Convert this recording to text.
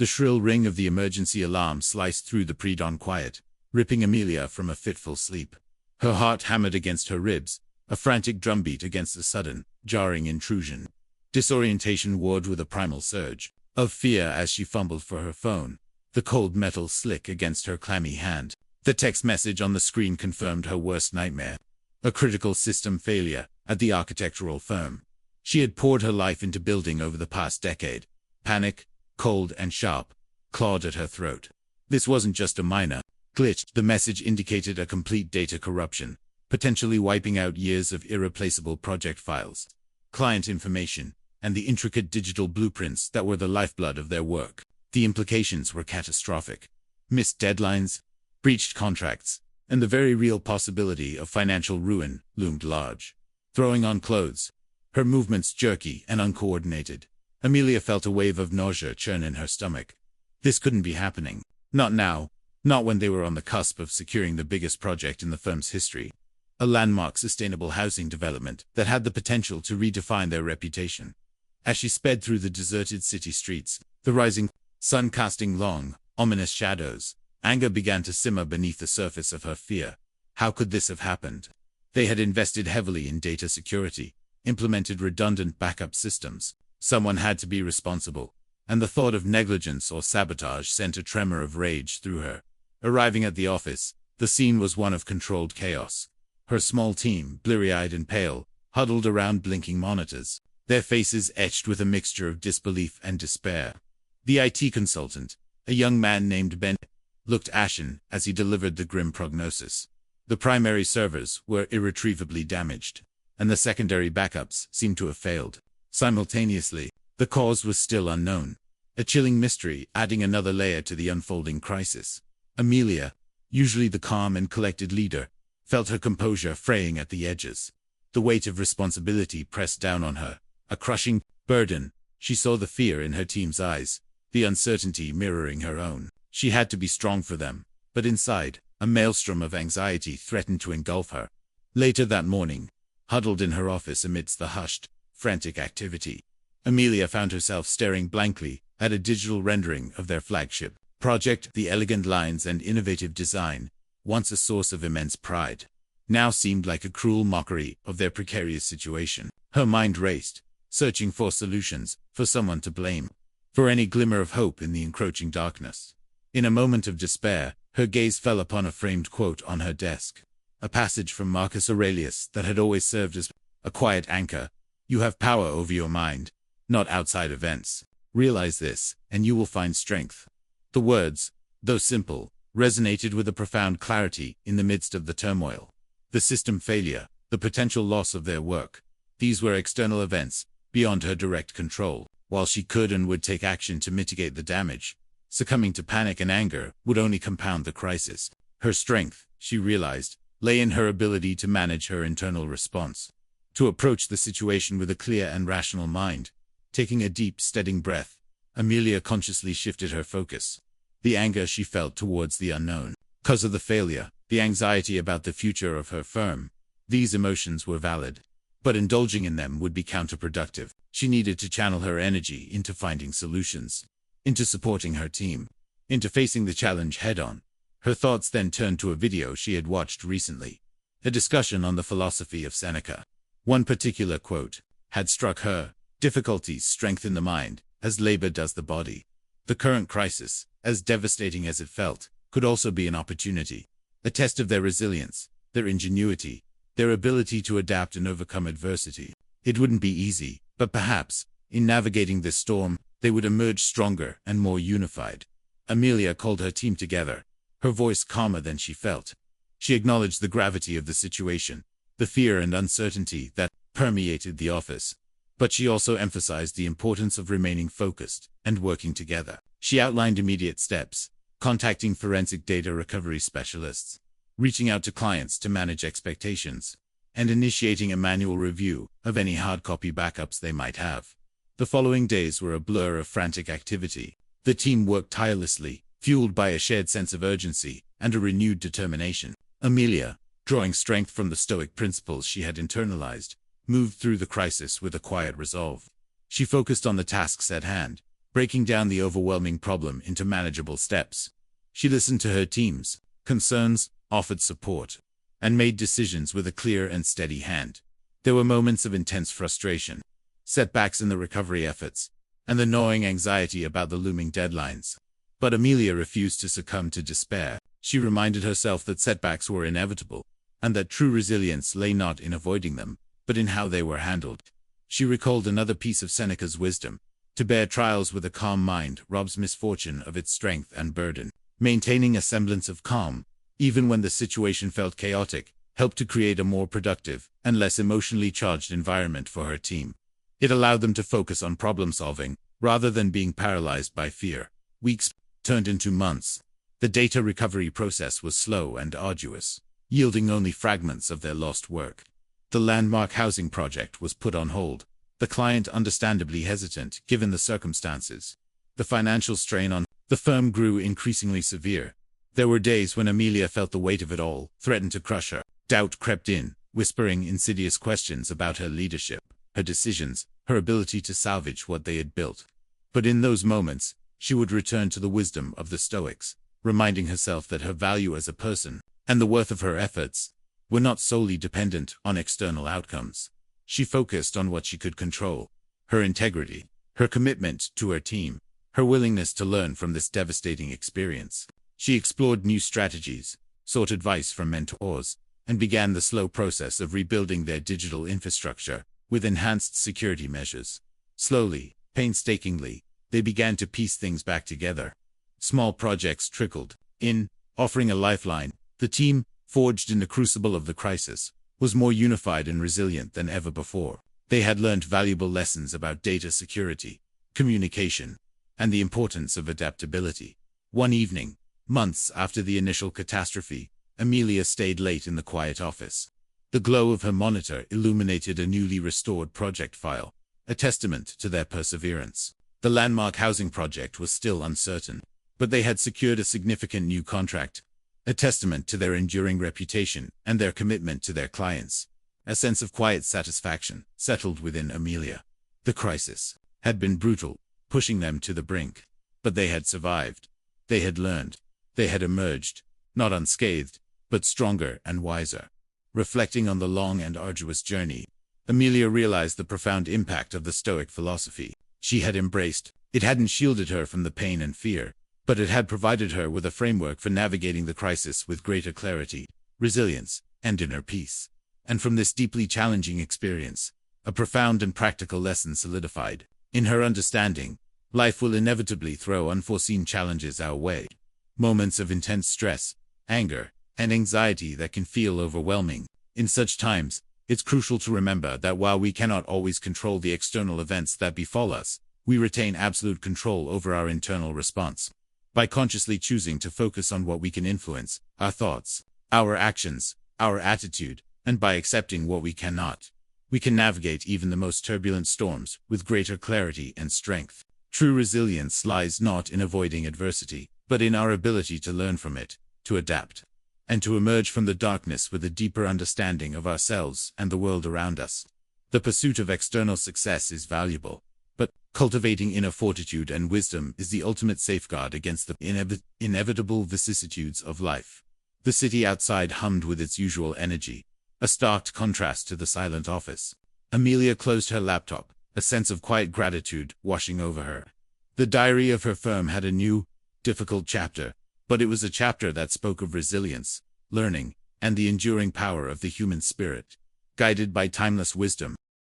The shrill ring of the emergency alarm sliced through the pre-dawn quiet, ripping Amelia from a fitful sleep. Her heart hammered against her ribs, a frantic drumbeat against a sudden, jarring intrusion. Disorientation warred with a primal surge of fear as she fumbled for her phone, the cold metal slick against her clammy hand. The text message on the screen confirmed her worst nightmare. A critical system failure at the architectural firm she had poured her life into building over the past decade. Panic, cold and sharp, clawed at her throat. This wasn't just a minor glitch. The message indicated a complete data corruption, potentially wiping out years of irreplaceable project files, client information, and the intricate digital blueprints that were the lifeblood of their work. The implications were catastrophic. Missed deadlines, breached contracts, and the very real possibility of financial ruin loomed large. Throwing on clothes, her movements jerky and uncoordinated, Amelia felt a wave of nausea churn in her stomach. This couldn't be happening. Not now. Not when they were on the cusp of securing the biggest project in the firm's history. A landmark sustainable housing development that had the potential to redefine their reputation. As she sped through the deserted city streets, the rising sun casting long, ominous shadows, anger began to simmer beneath the surface of her fear. How could this have happened? They had invested heavily in data security, implemented redundant backup systems. Someone had to be responsible, and the thought of negligence or sabotage sent a tremor of rage through her. Arriving at the office, the scene was one of controlled chaos. Her small team, bleary-eyed and pale, huddled around blinking monitors, their faces etched with a mixture of disbelief and despair. The IT consultant, a young man named Ben, looked ashen as he delivered the grim prognosis. The primary servers were irretrievably damaged, and the secondary backups seemed to have failed. Simultaneously, the cause was still unknown, a chilling mystery adding another layer to the unfolding crisis. Amelia, usually the calm and collected leader, felt her composure fraying at the edges. The weight of responsibility pressed down on her, a crushing burden. She saw the fear in her team's eyes, the uncertainty mirroring her own. She had to be strong for them, but inside, a maelstrom of anxiety threatened to engulf her. Later that morning, huddled in her office amidst the hushed, frantic activity, Amelia found herself staring blankly at a digital rendering of their flagship project. The elegant lines and innovative design, once a source of immense pride, now seemed like a cruel mockery of their precarious situation. Her mind raced, searching for solutions, for someone to blame, for any glimmer of hope in the encroaching darkness. In a moment of despair, her gaze fell upon a framed quote on her desk, a passage from Marcus Aurelius that had always served as a quiet anchor. You have power over your mind, not outside events. Realize this, and you will find strength. The words, though simple, resonated with a profound clarity in the midst of the turmoil. The system failure, the potential loss of their work, these were external events, beyond her direct control. While she could and would take action to mitigate the damage, succumbing to panic and anger would only compound the crisis. Her strength, she realized, lay in her ability to manage her internal response, to approach the situation with a clear and rational mind. Taking a deep, steadying breath, Amelia consciously shifted her focus. The anger she felt towards the unknown, cause of the failure, the anxiety about the future of her firm, these emotions were valid, but indulging in them would be counterproductive. She needed to channel her energy into finding solutions, into supporting her team, into facing the challenge head-on. Her thoughts then turned to a video she had watched recently, a discussion on the philosophy of Seneca. One particular quote had struck her: difficulties strengthen the mind, as labor does the body. The current crisis, as devastating as it felt, could also be an opportunity, a test of their resilience, their ingenuity, their ability to adapt and overcome adversity. It wouldn't be easy, but perhaps, in navigating this storm, they would emerge stronger and more unified. Amelia called her team together, her voice calmer than she felt. She acknowledged the gravity of the situation, the fear and uncertainty that permeated the office, but she also emphasized the importance of remaining focused and working together. She outlined immediate steps: contacting forensic data recovery specialists, reaching out to clients to manage expectations, and initiating a manual review of any hard copy backups they might have. The following days were a blur of frantic activity. The team worked tirelessly, fueled by a shared sense of urgency and a renewed determination. Amelia, drawing strength from the Stoic principles she had internalized, moved through the crisis with a quiet resolve. She focused on the tasks at hand, breaking down the overwhelming problem into manageable steps. She listened to her team's concerns, offered support, and made decisions with a clear and steady hand. There were moments of intense frustration, setbacks in the recovery efforts, and the gnawing anxiety about the looming deadlines. But Amelia refused to succumb to despair. She reminded herself that setbacks were inevitable, and that true resilience lay not in avoiding them, but in how they were handled. She recalled another piece of Seneca's wisdom: to bear trials with a calm mind robs misfortune of its strength and burden. Maintaining a semblance of calm, even when the situation felt chaotic, helped to create a more productive and less emotionally charged environment for her team. It allowed them to focus on problem-solving, rather than being paralyzed by fear. Weeks turned into months. The data recovery process was slow and arduous, yielding only fragments of their lost work. The landmark housing project was put on hold, the client understandably hesitant given the circumstances. The financial strain on the firm grew increasingly severe. There were days when Amelia felt the weight of it all threatened to crush her. Doubt crept in, whispering insidious questions about her leadership, her decisions, her ability to salvage what they had built. But in those moments, she would return to the wisdom of the Stoics, reminding herself that her value as a person, and the worth of her efforts, were not solely dependent on external outcomes. She focused on what she could control: her integrity, her commitment to her team, her willingness to learn from this devastating experience. She explored new strategies, sought advice from mentors, and began the slow process of rebuilding their digital infrastructure with enhanced security measures. Slowly, painstakingly, they began to piece things back together. Small projects trickled in, offering a lifeline. The team, forged in the crucible of the crisis, was more unified and resilient than ever before. They had learned valuable lessons about data security, communication, and the importance of adaptability. One evening, months after the initial catastrophe, Amelia stayed late in the quiet office. The glow of her monitor illuminated a newly restored project file, a testament to their perseverance. The landmark housing project was still uncertain, but they had secured a significant new contract, a testament to their enduring reputation and their commitment to their clients. A sense of quiet satisfaction settled within Amelia. The crisis had been brutal, pushing them to the brink, but they had survived. They had learned. They had emerged, not unscathed, but stronger and wiser. Reflecting on the long and arduous journey, Amelia realized the profound impact of the Stoic philosophy she had embraced. It hadn't shielded her from the pain and fear, but it had provided her with a framework for navigating the crisis with greater clarity, resilience, and inner peace. And from this deeply challenging experience, a profound and practical lesson solidified. In her understanding, life will inevitably throw unforeseen challenges our way. Moments of intense stress, anger, and anxiety that can feel overwhelming. In such times, it's crucial to remember that while we cannot always control the external events that befall us, we retain absolute control over our internal response. By consciously choosing to focus on what we can influence, our thoughts, our actions, our attitude, and by accepting what we cannot, we can navigate even the most turbulent storms with greater clarity and strength. True resilience lies not in avoiding adversity, but in our ability to learn from it, to adapt, and to emerge from the darkness with a deeper understanding of ourselves and the world around us. The pursuit of external success is valuable, but cultivating inner fortitude and wisdom is the ultimate safeguard against the inevitable vicissitudes of life. The city outside hummed with its usual energy, a stark contrast to the silent office. Amelia closed her laptop, a sense of quiet gratitude washing over her. The diary of her firm had a new, difficult chapter, but it was a chapter that spoke of resilience, learning, and the enduring power of the human spirit. Guided by timeless wisdom,